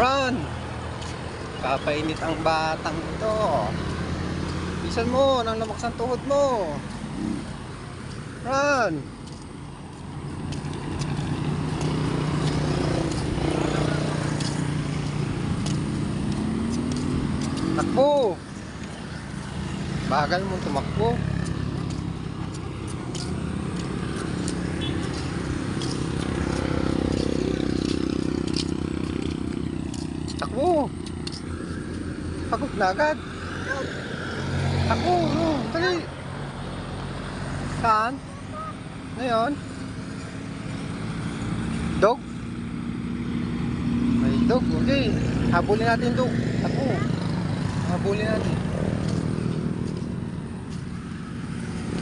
Run! Kapainit ang batang ito. Bisan mo, nang lumaks ang tuhod mo. Run! Takbo! Bagal mo tumakbo. Takbo! Pagod na agad. Takbo! No, dali! Saan? Ngayon? Dog? May dog, okay. Habulin natin dog. Takbo! Habulin natin.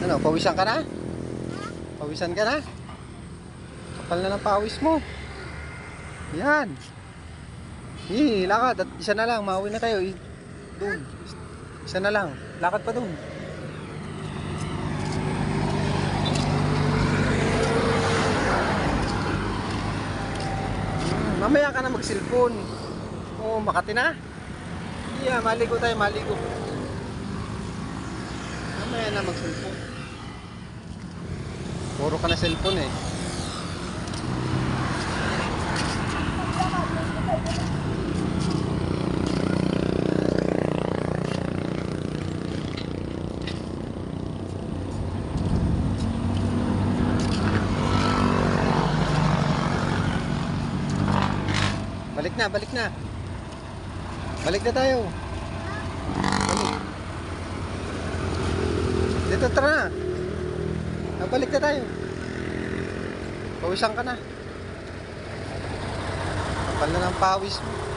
Ano, pawisan ka na? Pawisan ka na? Kapal na ng pawis mo. Yan. Lakad. At isa na lang. Mauwi na tayo. Doon. Isa na lang. Lakad pa doon. Mamaya ka na mag-cellphone. Oo, Makati na. Yeah, maligo tayo. Maligo. Mamaya na mag-cellphone. Puro ka na cellphone eh. Balik na, balik na. Balik na tayo. Balik. Dito, tara na. Balik na tayo. Pawisan ka na. Kapal na ng pawis mo.